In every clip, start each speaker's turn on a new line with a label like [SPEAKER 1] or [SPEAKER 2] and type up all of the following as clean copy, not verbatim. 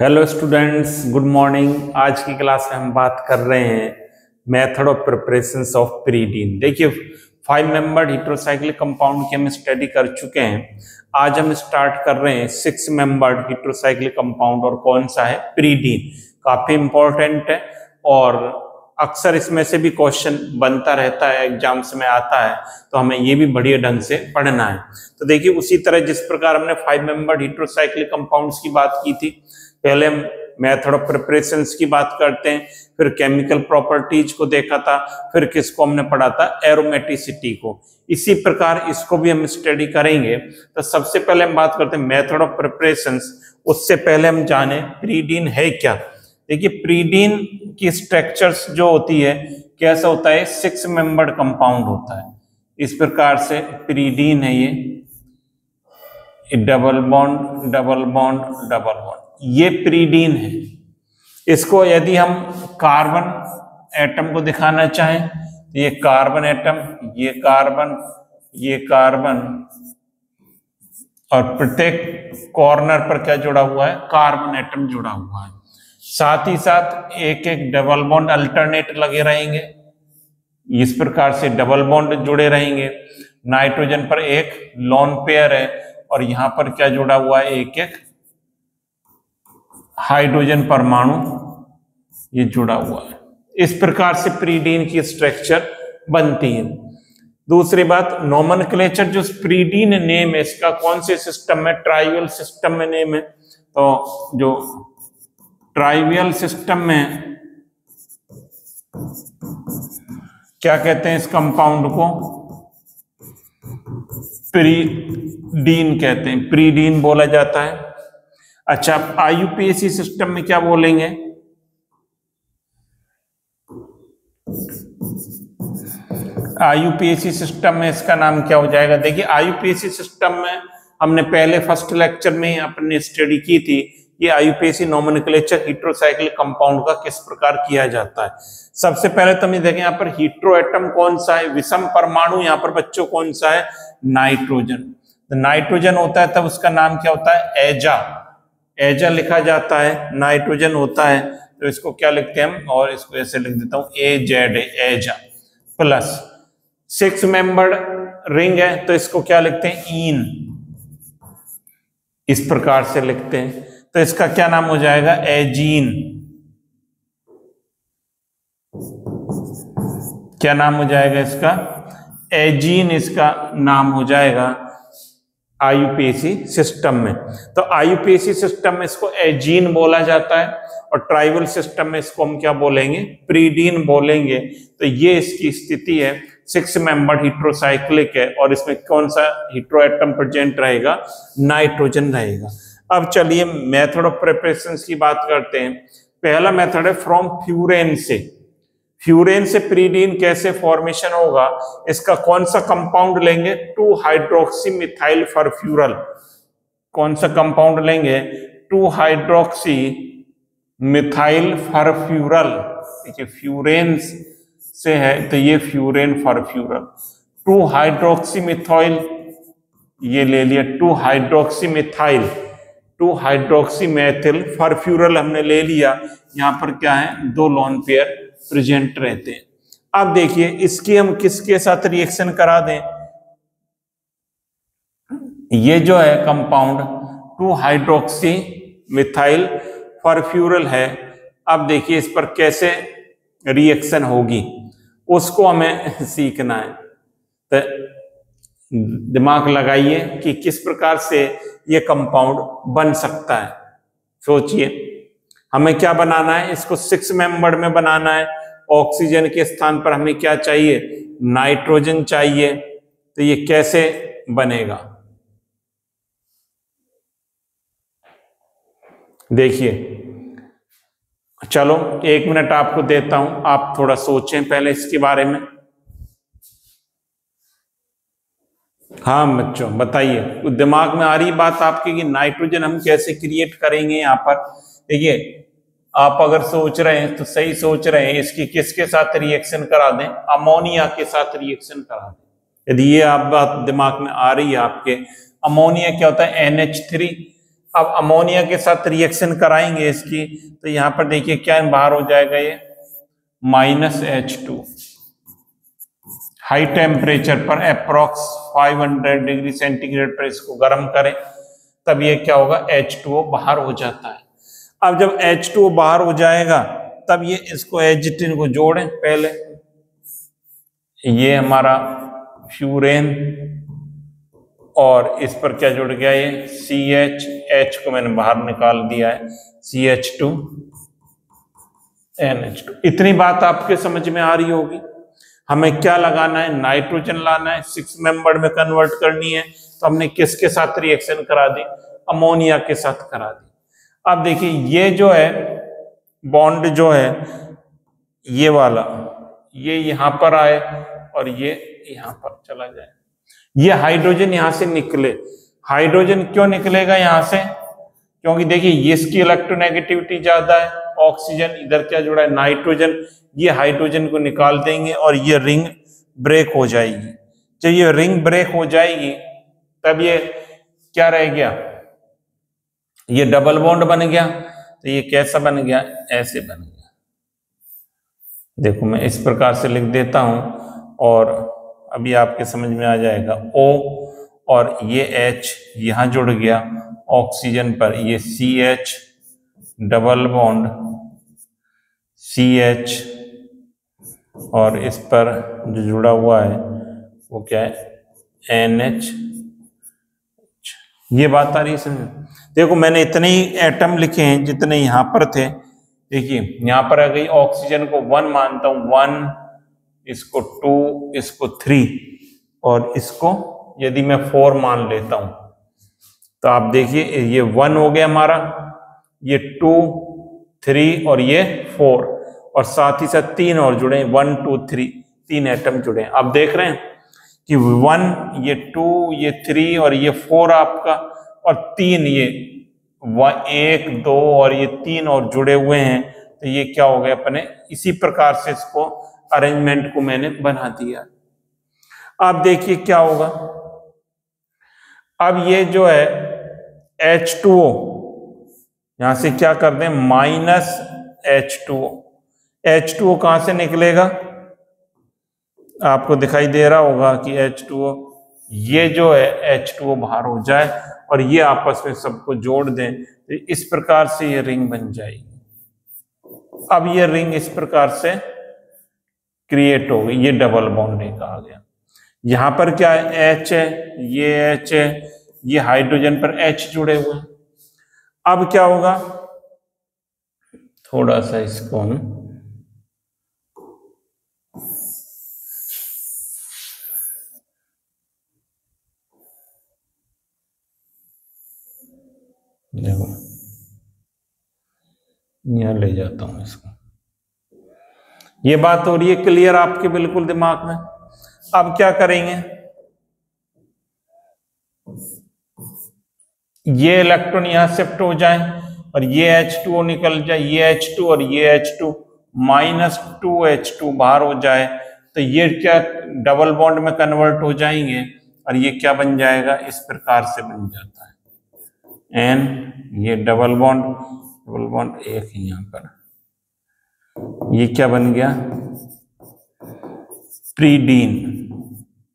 [SPEAKER 1] Hello students, good morning. आज की class में हम बात कर रहे हैं मेथड ऑफ प्रिपरेशन ऑफ प्रीडीन। देखिए, 5 मेंबर्ड हेटेरोसाइक्लिक कंपाउंड की हम स्टडी कर चुके हैं। आज हम स्टार्ट कर रहे हैं 6 मेंबर्ड हेटेरोसाइक्लिक कंपाउंड, और कौन सा है? प्रीडीन। काफी इंपॉर्टेंट है और अक्सर इसमें से भी क्वेश्चन बनता रहता है, एग्जाम्स में आता है, तो हमें ये भी बढ़िया ढंग से पढ़ना है। तो देखिए, उसी तरह जिस प्रकार हमने 5 मेंबर्ड हेटेरोसाइक्लिक कंपाउंड्स की बात की थी, पहले हम मेथड ऑफ प्रिपरेशंस की बात करते हैं, फिर केमिकल प्रॉपर्टीज को देखा था, फिर किसको हमने पढ़ा था? एरोमेटिसिटी को। इसी प्रकार इसको भी हम स्टडी करेंगे। तो सबसे पहले हम बात करते हैं मेथड ऑफ प्रिपरेशंस। उससे पहले हम जाने प्रीडीन है क्या। देखिए, प्रीडीन की स्ट्रक्चर्स जो होती है, कैसा होता है? 6 मेंबर्ड कंपाउंड होता है। इस प्रकार से प्रीडीन है ये double bond double bond double bond, ये प्रीडीन है। इसको यदि हम कार्बन एटम को दिखाना चाहें, तो ये कार्बन एटम, ये कार्बन, ये कार्बन, और प्रत्येक कॉर्नर पर क्या जुड़ा हुआ है? कार्बन एटम जुड़ा हुआ है। साथ ही साथ एक एक डबल बॉन्ड अल्टरनेट लगे रहेंगे, इस प्रकार से डबल बॉन्ड जुड़े रहेंगे। नाइट्रोजन पर एक लोन पेयर है, और यहां पर क्या जुड़ा हुआ है? एक एक हाइड्रोजन परमाणु ये जुड़ा हुआ है। इस प्रकार से प्रीडीन की स्ट्रक्चर बनती है। दूसरी बात, नोमेनक्लेचर, जो प्रीडीन नेम है इसका कौन से सिस्टम में? ट्राइवियल सिस्टम में नेम है। तो जो ट्राइवियल सिस्टम में क्या कहते हैं? इस कंपाउंड को प्रीडीन कहते हैं, प्रीडीन बोला जाता है। अच्छा, आईयूपीएसी सिस्टम में क्या बोलेंगे? आईयूपीएसी सिस्टम में इसका नाम क्या हो जाएगा? देखिए, आईयूपीएसी सिस्टम में हमने पहले फर्स्ट लेक्चर में अपने स्टडी की थी कि आईयूपीएसी नोमेनक्लेचर हेटेरोसाइक्लिक कंपाउंड का किस प्रकार किया जाता है। सबसे पहले तो हम देखें, यहाँ पर हेटेरो एटम कौन सा है? विषम परमाणु यहाँ पर बच्चों कौन सा है? नाइट्रोजन। तो नाइट्रोजन होता है तब उसका नाम क्या होता है? एजा। एजा लिखा जाता है। नाइट्रोजन होता है तो इसको क्या लिखते हैं हम? और इसको ऐसे लिख देता हूं, AZ, एजा। प्लस 6 मेंबर्ड रिंग है तो इसको क्या लिखते हैं? ईन। इस प्रकार से लिखते हैं, तो इसका क्या नाम हो जाएगा? एजीन। क्या नाम हो जाएगा इसका? एजीन इसका नाम हो जाएगा आईयूपीएसी सिस्टम में। तो आईयूपीएसी सिस्टम में इसको एजीन बोला जाता है, और ट्राइबल सिस्टम में इसको हम क्या बोलेंगे? प्रीडीन बोलेंगे। तो ये इसकी स्थिति है। 6 मेंबर्ड हेटेरोसाइक्लिक है, और इसमें कौन सा हेटेरो एटम प्रेजेंट रहेगा? नाइट्रोजन रहेगा। अब चलिए मेथड ऑफ प्रिपरेशन की बात करते हैं। पहला मेथड है फ्रॉम फ्यूरेन से। फ्यूरेन से प्रीडीन कैसे फॉर्मेशन होगा? इसका कौन सा कंपाउंड लेंगे? 2 हाइड्रोक्सी मिथाइल फरफ्यूरल। कौन सा कंपाउंड लेंगे? 2 हाइड्रोक्सी मिथाइल फरफ्यूरल। देखिए, फ्यूरेन से है तो ये फ्यूरेन फरफ्यूरल। 2 हाइड्रोक्सी मिथाइल ये ले लिया, 2 हाइड्रोक्सी मिथाइल, 2 हाइड्रोक्सी मेथिल फरफ्यूरल हमने ले लिया। यहां पर क्या है? 2 लोन पेयर प्रेजेंट रहते हैं। अब देखिए, इसकी हम किसके साथ रिएक्शन करा दें? ये जो है कंपाउंड 2 हाइड्रोक्सी मिथाइल फरफ्यूरल है। अब देखिए इस पर कैसे रिएक्शन होगी, उसको हमें सीखना है। तो दिमाग लगाइए कि किस प्रकार से ये कंपाउंड बन सकता है। सोचिए, हमें क्या बनाना है? इसको 6 मेंबर्ड में बनाना है। ऑक्सीजन के स्थान पर हमें क्या चाहिए? नाइट्रोजन चाहिए। तो ये कैसे बनेगा? देखिए, चलो 1 मिनट आपको देता हूं, आप थोड़ा सोचें पहले इसके बारे में। हाँ बच्चों, बताइए, दिमाग में आ रही बात आपके कि नाइट्रोजन हम कैसे क्रिएट करेंगे? यहाँ पर देखिए, आप अगर सोच रहे हैं तो सही सोच रहे हैं। इसकी किसके साथ रिएक्शन करा दें? अमोनिया के साथ रिएक्शन करा दें। यदि ये आप बात दिमाग में आ रही है आपके, अमोनिया क्या होता है? NH3 अब अमोनिया के साथ रिएक्शन कराएंगे इसकी, तो यहाँ पर देखिए क्या बाहर हो जाएगा, ये -H2। हाई टेम्परेचर पर अप्रोक्स 500 डिग्री सेंटीग्रेड पर इसको गर्म करें, तब ये क्या होगा, H2O बाहर हो जाता है। अब जब H2O बाहर हो जाएगा तब ये इसको एजिटिन को जोड़ें। पहले ये हमारा फ्यूरेन और इस पर क्या जुड़ गया, ये CH, H को मैंने बाहर निकाल दिया है, CH2NH2। इतनी बात आपके समझ में आ रही होगी। हमें क्या लगाना है, नाइट्रोजन लाना है, 6 मेंबर में कन्वर्ट करनी है, तो हमने किसके साथ रिएक्शन करा दी, अमोनिया के साथ करा दी। अब देखिए ये जो है बॉन्ड जो है ये वाला, ये यहां पर आए और ये यहां पर चला जाए, ये हाइड्रोजन यहां से निकले। हाइड्रोजन क्यों निकलेगा यहां से, क्योंकि देखिए इसकी इलेक्ट्रोनेगेटिविटी ज्यादा है, ऑक्सीजन इधर क्या जुड़ा है, नाइट्रोजन, ये हाइड्रोजन को निकाल देंगे और ये रिंग ब्रेक हो जाएगी। जब ये रिंग ब्रेक हो जाएगी तब ये क्या रह गया, ये डबल बॉन्ड बन गया। तो ये कैसा बन गया, ऐसे बन गया। देखो मैं इस प्रकार से लिख देता हूं और अभी आपके समझ में आ जाएगा। O और ये H यहां जुड़ गया ऑक्सीजन पर, ये CH डबल बॉन्ड CH, और इस पर जो जुड़ा हुआ है वो क्या है, NH। ये बात आ रही है समझ। देखो मैंने इतने ही एटम लिखे हैं जितने यहां पर थे। देखिए यहां पर आ गई, ऑक्सीजन को 1 मानता हूं, 1, इसको 2, इसको 3, और इसको यदि मैं 4 मान लेता हूं तो आप देखिए ये 1 हो गया हमारा, ये 2, 3 और ये 4, और साथ ही साथ 3 और जुड़े, 1, 2, 3, 3 एटम जुड़े। आप देख रहे हैं कि 1, ये 2, ये 3 और ये 4 आपका, और 3 ये 1, 2 और ये 3 और जुड़े हुए हैं। तो ये क्या हो गया अपने, इसी प्रकार से इसको अरेंजमेंट को मैंने बना दिया। अब देखिए क्या होगा, अब ये जो है H2O यहां से क्या कर दें, -H2O। H2O कहां से निकलेगा, आपको दिखाई दे रहा होगा कि H2O, ये जो है H2O बाहर हो जाए और ये आपस में सबको जोड़ दें, तो इस प्रकार से ये रिंग बन जाएगी। अब ये रिंग इस प्रकार से क्रिएट हो गई, ये डबल बॉन्ड एक आ गया। यहां पर क्या है, H है, ये H है, ये हाइड्रोजन पर H जुड़े हुए हैं। अब क्या होगा, थोड़ा सा इसको हम देखो यहां ले जाता हूं इसको। ये बात हो रही है क्लियर आपके बिल्कुल दिमाग में। अब क्या करेंगे, ये इलेक्ट्रॉन यहां शिफ्ट हो जाए और ये H2O निकल जाए, ये H2 और ये H2, -2H2 बाहर हो जाए, तो ये क्या डबल बॉन्ड में कन्वर्ट हो जाएंगे और ये क्या बन जाएगा, इस प्रकार से बन जाता है N, ये डबल बॉन्ड एक यहां पर, ये क्या बन गया, प्रीडीन।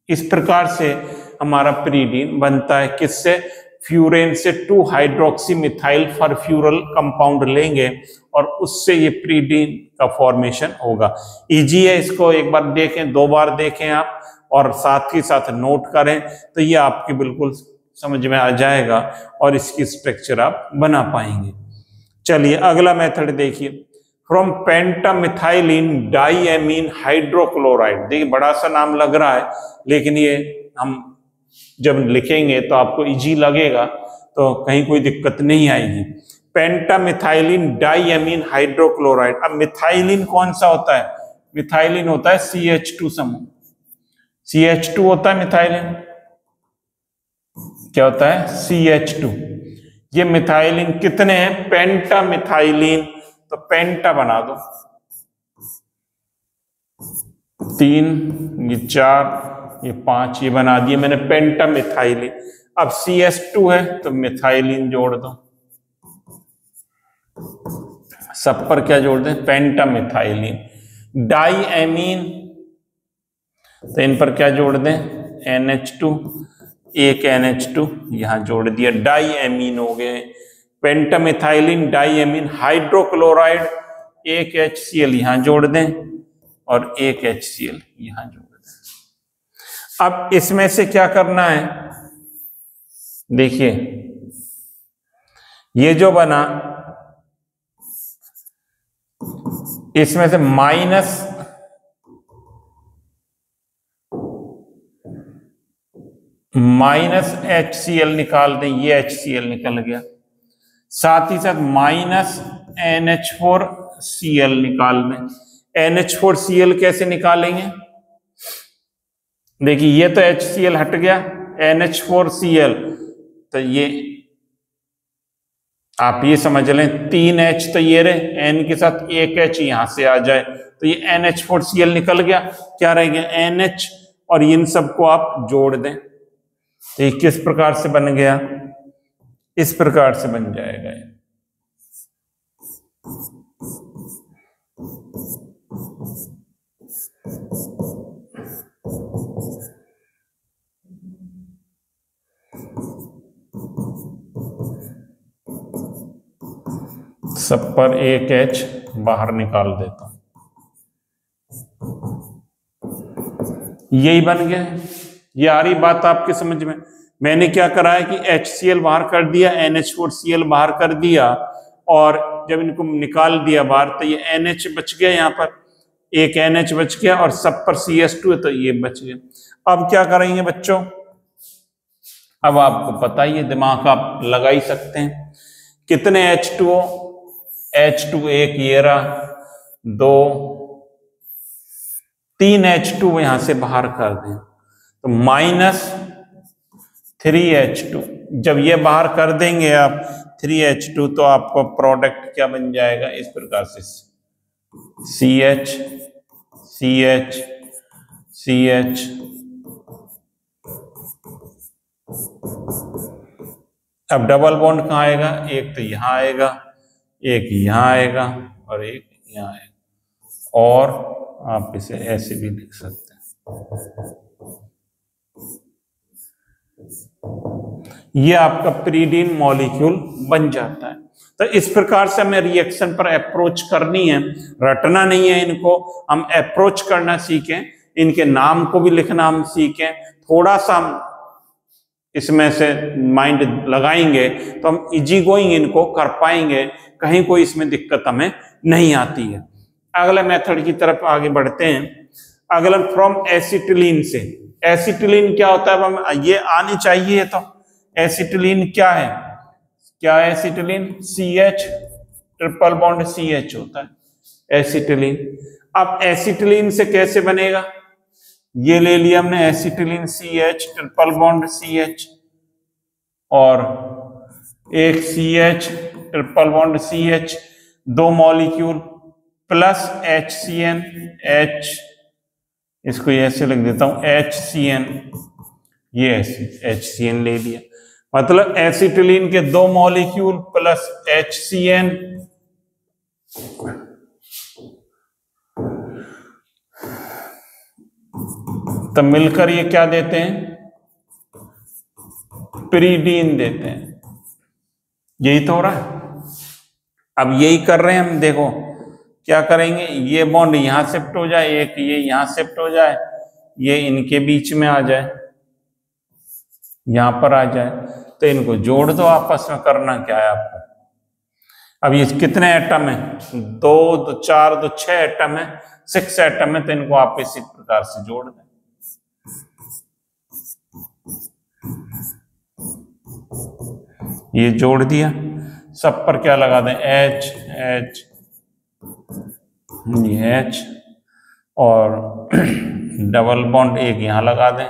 [SPEAKER 1] इस प्रकार से हमारा प्रीडीन बनता है, किससे, फ्यूरेन से 2 हाइड्रोक्सी मिथाइल फरफ्यूरल कंपाउंड लेंगे और उससे ये प्रीडीन का फॉर्मेशन होगा। इजी है, इसको एक बार देखें, 2 बार देखें आप, और साथ ही साथ नोट करें, तो ये आपके बिल्कुल समझ में आ जाएगा और इसकी स्ट्रक्चर आप बना पाएंगे। चलिए अगला मेथड देखिए, फ्रॉम पेंटामिथाइलिन डाइएमीन हाइड्रोक्लोराइड। देखिए बड़ा सा नाम लग रहा है, लेकिन ये हम जब लिखेंगे तो आपको इजी लगेगा, तो कहीं कोई दिक्कत नहीं आएगी। पेंटामिथाइलिन डाइएमीन हाइड्रोक्लोराइड। अब मिथाइलिन कौन सा होता है, मिथाइलिन होता है CH2 समूह, CH2 होता है मिथाइलिन, क्या होता है, CH2। ये मिथाइलिन कितने हैं, पेंटामिथाइलिन, तो पेंटा बना दो, 3, ये 4, ये 5, ये बना दिए मैंने पेंटामिथाइलिन। अब CH2 है तो मिथाइलिन जोड़ दो, सब पर क्या जोड़ दें, पेंटामिथाइलिन। डाई एमीन, तो इन पर क्या जोड़ दें, NH2, एक NH2 यहां जोड़ दिया, डाई एमीन हो गए। पेंटामिथाइलिन डाई एमीन हाइड्रोक्लोराइड, एक HCl यहां जोड़ दें और एक HCl यहां जोड़ दें। अब इसमें से क्या करना है, देखिए ये जो बना, इसमें से माइनस HCl निकाल दें, ये HCl निकल गया, साथ ही साथ माइनस NH4Cl निकाल दें। NH4Cl कैसे निकालेंगे, देखिए ये तो HCl हट गया, NH4Cl, तो ये आप ये समझ लें 3H तो ये रहे, N के साथ एक H यहां से आ जाए तो ये NH4Cl निकल गया, क्या रह गया NH, और इन सबको आप जोड़ दें तो ये किस प्रकार से बन गया, इस प्रकार से बन जाएगा। सब पर एक H बाहर निकाल देता हूं, यही बन गया। ये आ रही बात आपके समझ में, मैंने क्या करा है कि HCl बाहर कर दिया, NH4Cl बाहर कर दिया, और जब इनको निकाल दिया बाहर तो ये NH बच गया, यहाँ पर एक NH बच गया और सब पर CH2 है तो ये बच गया। अब क्या करेंगे बच्चों, अब आपको पता ही है, दिमाग आप लगा ही सकते हैं, कितने H2O, H2 एक ये रहा, 2 3 H2 यहां से बाहर कर दें तो -3H2, जब ये बाहर कर देंगे आप 3H2 तो आपको प्रोडक्ट क्या बन जाएगा, इस प्रकार से CH CH CH, अब डबल बॉन्ड कहाँ आएगा, एक तो यहां आएगा, एक यहां आएगा और एक यहां आएगा, और आप इसे ऐसे भी लिख सकते हैं, ये आपका pyridine मॉलिक्यूल बन जाता है। तो इस प्रकार से हमें रिएक्शन पर अप्रोच करनी है, रटना नहीं है इनको, हम अप्रोच करना सीखें, इनके नाम को भी लिखना हम सीखें, थोड़ा सा हम इसमें से माइंड लगाएंगे तो हम इजी गोइंग इनको कर पाएंगे, कहीं कोई इसमें दिक्कत हमें नहीं आती है। अगला मेथड की तरफ आगे बढ़ते हैं। अगला फ्रॉम एसिटिलीन से, एसिटिलीन क्या होता है, हम ये आनी चाहिए, तो एसिटिलीन क्या है, क्या है acetylene, CH triple bond CH होता है एसिटिलीन। अब एसिटिलीन से कैसे बनेगा, ये ले लिया हमने acetylene CH triple bond CH, और एक CH triple bond CH, 2 molecule plus HCN H, इसको ऐसे लिख देता हूं HCN, ये HCN ले लिया, मतलब एसिटिलीन के 2 मॉलिक्यूल प्लस HCN, तो मिलकर ये क्या देते हैं, pyridine देते हैं। यही तो हो रहा है, अब यही कर रहे हैं हम, देखो क्या करेंगे, ये बॉन्ड यहां शिफ्ट हो जाए, एक ये यहां शिफ्ट हो जाए, ये इनके बीच में आ जाए, यहां पर आ जाए, तो इनको जोड़ दो आपस में, करना क्या है आपको। अब ये कितने एटम है, 2 2 4 2 6 एटम है, 6 एटम है, तो इनको आप इसी प्रकार से जोड़ दें। ये जोड़ दिया, सब पर क्या लगा दें, H H H, और डबल बॉन्ड एक यहां लगा दें,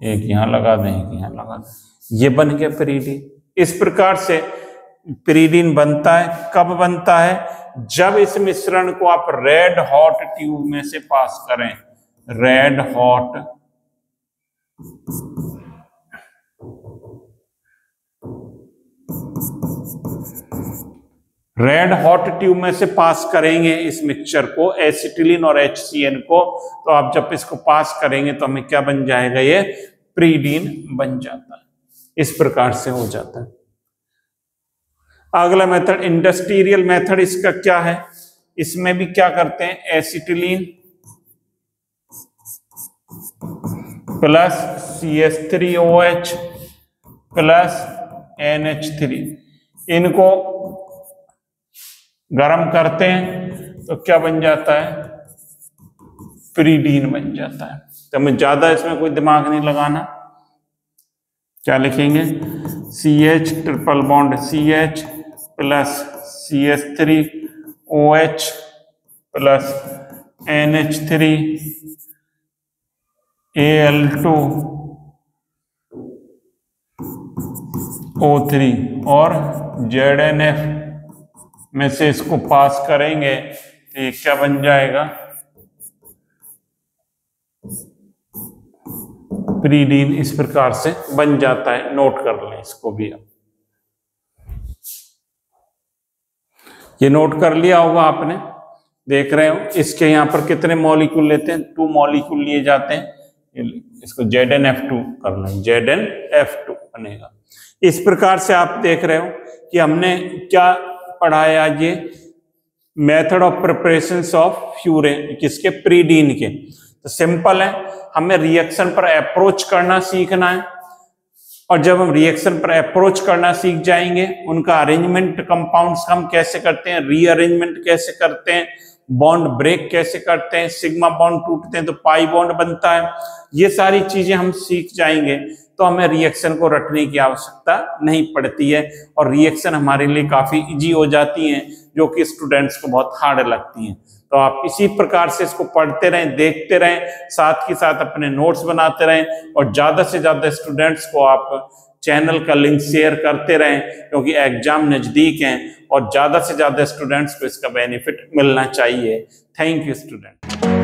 [SPEAKER 1] एक यहां लगा दें, एक यहां लगा दें, ये बन गया pyridine। इस प्रकार से pyridine बनता है, कब बनता है, जब इस मिश्रण को आप रेड हॉट ट्यूब में से पास करें, red hot red hot tube में से पास करेंगे इस मिक्सचर को, एसिटिलीन और HCN को, तो आप जब इसको पास करेंगे तो हमें क्या बन जाएगा, ये प्रीडीन बन जाता है। इस प्रकार से हो जाता है। अगला मेथड इंडस्ट्रियल मेथड, इसका क्या है, इसमें भी क्या करते हैं, acetylene plus CH3OH plus NH3, इनको गरम करते हैं तो क्या बन जाता है, प्रीडीन बन जाता है। तो हमें ज्यादा इसमें कोई दिमाग नहीं लगाना। क्या लिखेंगे, CH triple bond CH plus CH3OH plus NH3 Al2O3 और ZNF में से इसको पास करेंगे तो ये क्या बन जाएगा, प्रीडीन। इस प्रकार से बन जाता है, नोट कर लें इसको भी। आप ये नोट कर लिया होगा आपने, देख रहे हो इसके यहाँ पर कितने मॉलिक्यूल लेते हैं, 2 मॉलिक्यूल लिए जाते हैं। इसको ZnF2 कर लें, ZnF2 बनेगा। इस प्रकार से आप देख रहे हो कि हमने क्या पढ़ाया, ये method of preparations of furan, किसके, प्रीडीन के। तो सिंपल है, हमें रिएक्शन पर अप्रोच करना सीखना है, और जब हम रिएक्शन पर अप्रोच करना सीख जाएंगे, उनका अरेंजमेंट कंपाउंड्स हम कैसे करते हैं, रीअरेंजमेंट कैसे करते हैं, बॉन्ड ब्रेक कैसे करते हैं, सिग्मा बॉन्ड टूटते हैं तो पाई बॉन्ड बनता है, ये सारी चीजें हम सीख जाएंगे तो हमें रिएक्शन को रटने की आवश्यकता नहीं पड़ती है, और रिएक्शन हमारे लिए काफी इजी हो जाती हैं, जो कि स्टूडेंट्स को बहुत हार्ड लगती हैं। तो आप इसी प्रकार से इसको पढ़ते रहें, देखते रहें, साथ ही साथ अपने नोट्स बनाते रहें, और ज्यादा से ज्यादा स्टूडेंट्स को आप चैनल का लिंक शेयर करते रहें, क्योंकि एग्जाम नजदीक हैं और ज्यादा से ज्यादा स्टूडेंट्स को इसका बेनिफिट मिलना चाहिए। Thank you student.